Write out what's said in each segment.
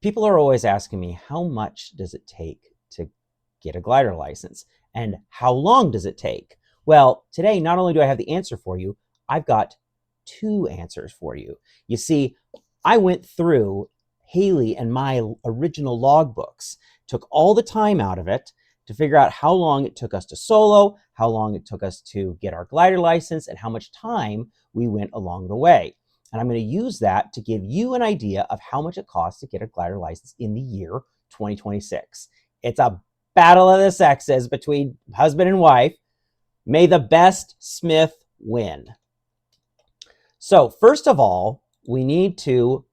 People are always asking me, how much does it take to get a glider license? And how long does it take? Well, today, not only do I have the answer for you, I've got two answers for you. You see, I went through Haley and my original logbooks, took all the time out of it to figure out how long it took us to solo, how long it took us to get our glider license, and how much time we went along the way. And I'm going to use that to give you an idea of how much it costs to get a glider license in the year 2026. It's a battle of the sexes between husband and wife. May the best smith win. So first of all, we need to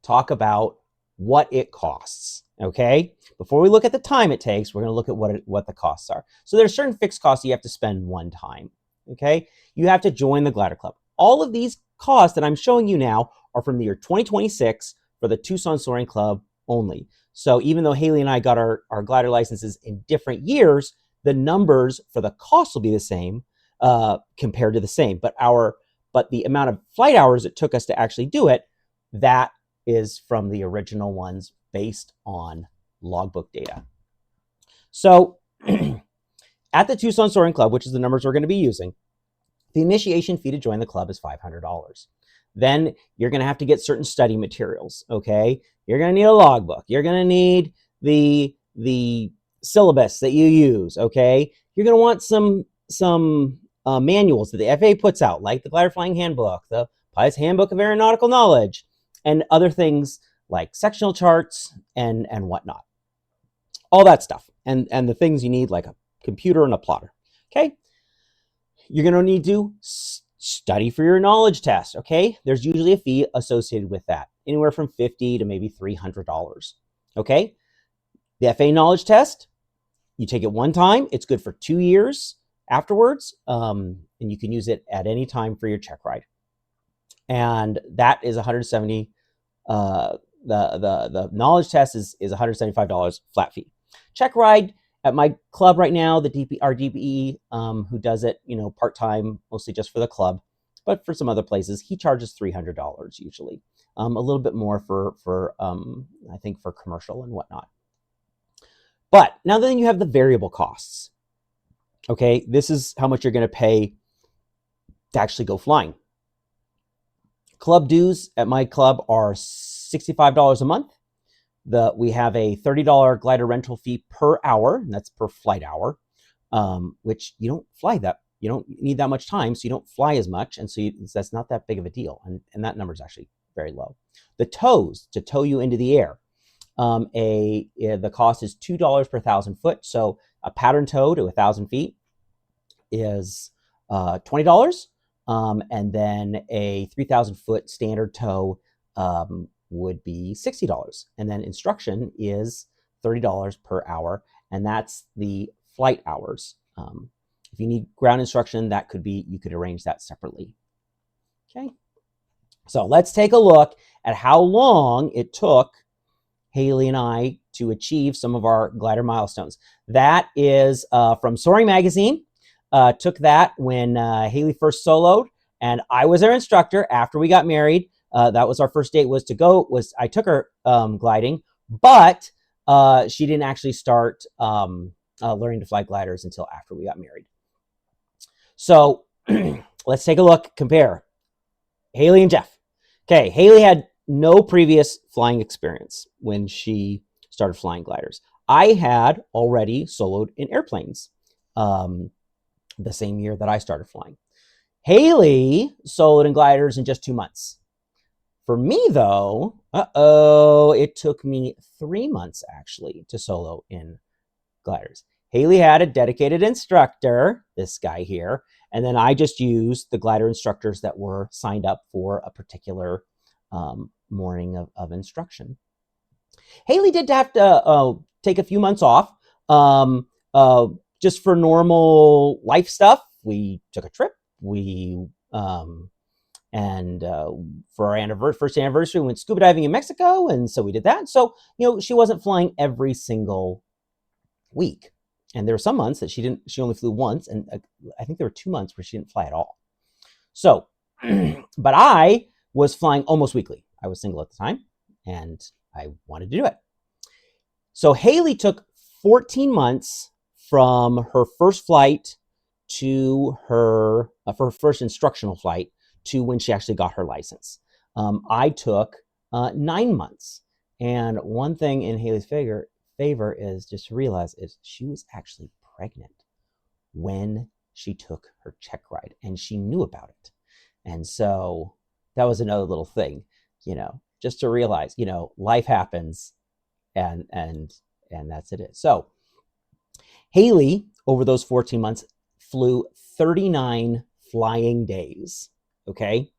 talk about what it costs, okay? Before we look at the time it takes, we're going to look at what the costs are. So there's certain fixed costs you have to spend one time, okay? You have to join the glider club. All of these costs that I'm showing you now are from the year 2026 for the Tucson Soaring Club only. So even though Haley and I got our glider licenses in different years, the numbers for the cost will be the same compared to the same. But the amount of flight hours it took us to actually do it, that is from the original ones based on logbook data. So at the Tucson Soaring Club, which is the numbers we're going to be using, the initiation fee to join the club is $500. Then you're going to have to get certain study materials, okay? You're going to need a logbook. You're going to need the syllabus that you use, okay? You're going to want some manuals that the FAA puts out, like the Glider Flying Handbook, the Pilot's Handbook of Aeronautical Knowledge, and other things like sectional charts and whatnot. All that stuff, and the things you need like a computer and a plotter, okay? You're going to need to study for your knowledge test, okay? There's usually a fee associated with that, anywhere from $50 to maybe $300, okay? The FAA knowledge test, you take it one time. It's good for 2 years afterwards, and you can use it at any time for your check ride. And that is $170. The knowledge test is $175 flat fee. Check ride at my club right now, our DPE, who does it, part-time, mostly just for the club, but for some other places, he charges $300 usually. A little bit more for I think for commercial and whatnot. But now then you have the variable costs. Okay, this is how much you're going to pay to actually go flying. Club dues at my club are $65 a month. We have a $30 glider rental fee per hour, and that's per flight hour, which you don't need that much time, so you don't fly as much, and so that's not that big of a deal, and that number is actually very low. The tows, to tow you into the air, the cost is $2 per 1,000 foot, so a pattern tow to 1,000 feet is $20, and then a 3,000 foot standard tow would be $60. And then instruction is $30 per hour, and that's the flight hours. If you need ground instruction, you could arrange that separately. Okay. So let's take a look at how long it took Haley and I to achieve some of our glider milestones. That is from Soaring Magazine. Took that when Haley first soloed, and I was her instructor after we got married. That was our first date, I took her gliding, but she didn't actually start learning to fly gliders until after we got married. So let's take a look, compare Haley and Jeff. Okay, Haley had no previous flying experience when she started flying gliders. I had already soloed in airplanes the same year that I started flying. Haley soloed in gliders in just 2 months. For me, though, it took me 3 months, actually, to solo in gliders. Haley had a dedicated instructor, this guy here, and then I just used the glider instructors that were signed up for a particular morning of instruction. Haley did have to take a few months off just for normal life stuff. We took a trip. For our first anniversary, we went scuba diving in Mexico, and so we did that. So, she wasn't flying every single week. And there were some months that she only flew once, and I think there were 2 months where she didn't fly at all. So, but I was flying almost weekly. I was single at the time, and I wanted to do it. So Haley took 14 months from her first flight to her for her first instructional flight to when she actually got her license. I took 9 months. And one thing in Haley's favor is just to realize is she was actually pregnant when she took her check ride, and she knew about it. And so that was another little thing, just to realize, life happens, and that's it. So Haley, over those 14 months, flew 39 flying days. Okay.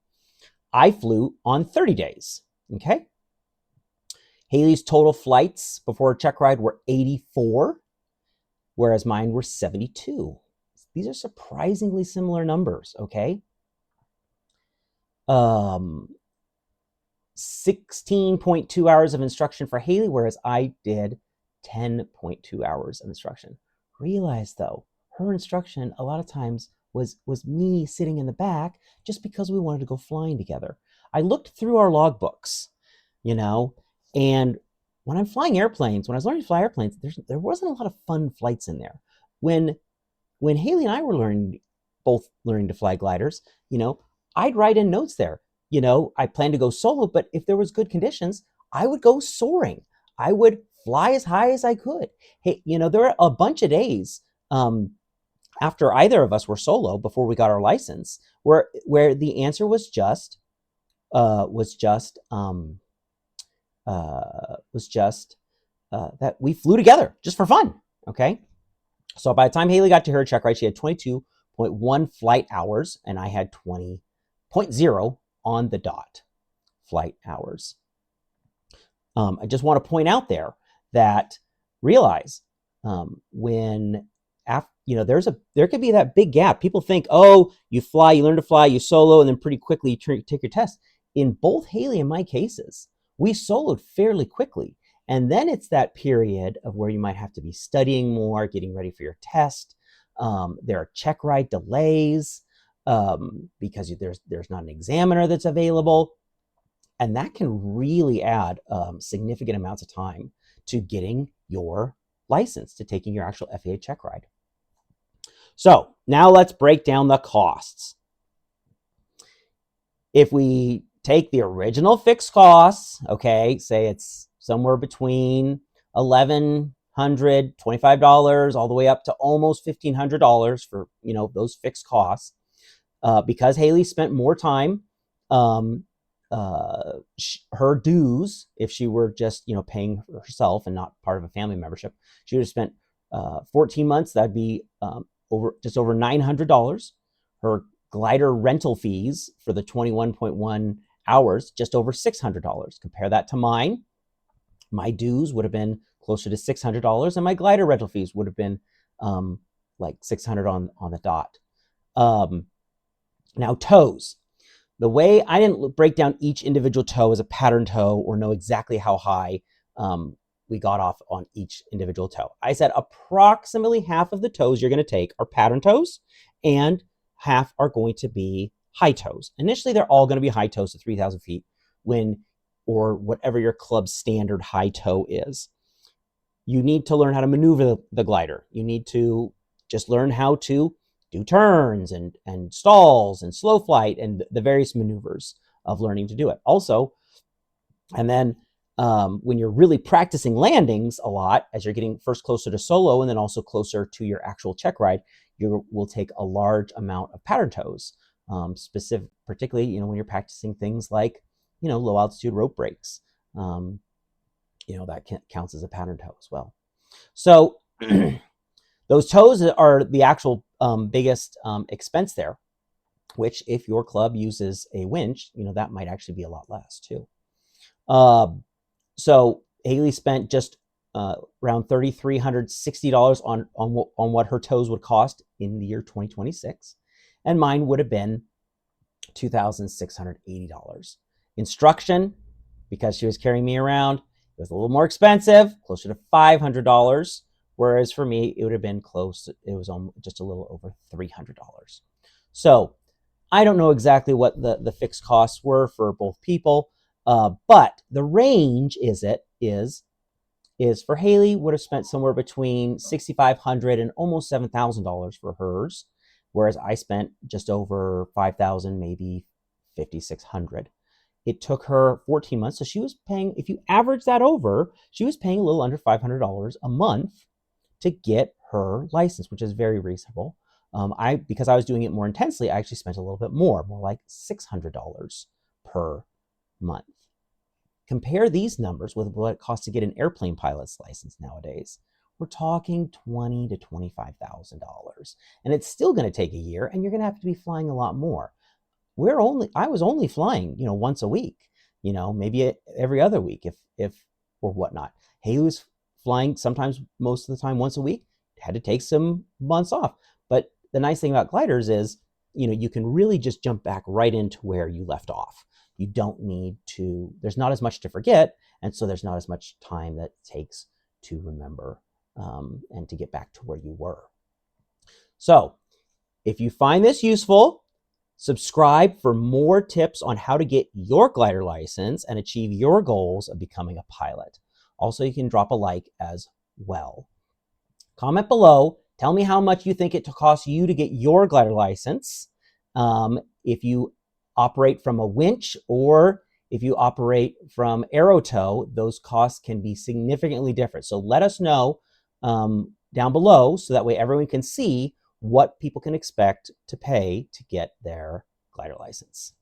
I flew on 30 days. Okay. Haley's total flights before her check ride were 84, whereas mine were 72. These are surprisingly similar numbers. Okay. 16.2 hours of instruction for Haley, whereas I did 10.2 hours of instruction. Realize though, her instruction a lot of times was me sitting in the back just because we wanted to go flying together. I looked through our logbooks, and when I'm flying airplanes, when I was learning to fly airplanes, there wasn't a lot of fun flights in there. When Haley and I were both learning to fly gliders, I'd write in notes there. I planned to go solo, but if there was good conditions, I would go soaring. I would fly as high as I could. Hey, there were a bunch of days after either of us were solo before we got our license, where the answer was just that we flew together just for fun. Okay. So by the time Haley got to her check ride, she had 22.1 flight hours, and I had 20.0 on the dot flight hours. I just want to point out there that realize when there could be that big gap. People think, oh, you learn to fly, you solo, and then pretty quickly you take your test. In both Haley and my cases, we soloed fairly quickly. And then it's that period of where you might have to be studying more, getting ready for your test. There are check ride delays because there's not an examiner that's available. And that can really add significant amounts of time to getting your license, to taking your actual FAA check ride. So now let's break down the costs. If we take the original fixed costs, okay, say it's somewhere between $1,125 all the way up to almost $1,500 for, those fixed costs. Because Haley spent more time, her dues, if she were just, paying herself and not part of a family membership, she would have spent 14 months. That'd be just over $900. Her glider rental fees for the 21.1 hours, just over $600. Compare that to mine. My dues would have been closer to $600, and my glider rental fees would have been like $600 on the dot. Now, tows. The way I didn't break down each individual tow as a pattern tow or know exactly how high we got off on each individual tow. I said approximately half of the tows you're going to take are pattern tows, and half are going to be high tows. Initially, they're all going to be high tows to 3,000 feet or whatever your club's standard high tow is. You need to learn how to maneuver the glider. You need to just learn how to do turns and stalls and slow flight and the various maneuvers of learning to do it. Also, and then when you're really practicing landings a lot, as you're getting first closer to solo and then also closer to your actual check ride, you will take a large amount of pattern tows, particularly when you're practicing things like low altitude rope breaks. That counts as a pattern tow as well. So those tows are the actual biggest expense there, which if your club uses a winch, that might actually be a lot less too. So Haley spent just around $3,360 on what her tows would cost in the year 2026, and mine would have been $2,680. Instruction, because she was carrying me around, it was a little more expensive, closer to $500. Whereas for me, it would have been close. It was just a little over $300. So I don't know exactly what the fixed costs were for both people, but the range is for Haley would have spent somewhere between $6,500 and almost $7,000 for hers, whereas I spent just over $5,000, maybe $5,600. It took her 14 months, so she was paying. If you average that over, she was paying a little under $500 a month to get her license, which is very reasonable. Because I was doing it more intensely, I actually spent a little bit more like $600 per month. Compare these numbers with what it costs to get an airplane pilot's license nowadays. We're talking $20,000 to $25,000, and it's still going to take a year, and you're going to have to be flying a lot more. I was only flying, once a week, maybe every other week, if or whatnot. Haley was flying sometimes, most of the time, once a week. Had to take some months off. But the nice thing about gliders is, you can really just jump back right into where you left off. You don't need to, there's not as much to forget, and so there's not as much time that it takes to remember and to get back to where you were. So if you find this useful, subscribe for more tips on how to get your glider license and achieve your goals of becoming a pilot. Also, you can drop a like as well. Comment below. Tell me how much you think it costs you to get your glider license. If you operate from a winch or if you operate from arrow tow, those costs can be significantly different. So let us know down below so that way everyone can see what people can expect to pay to get their glider license.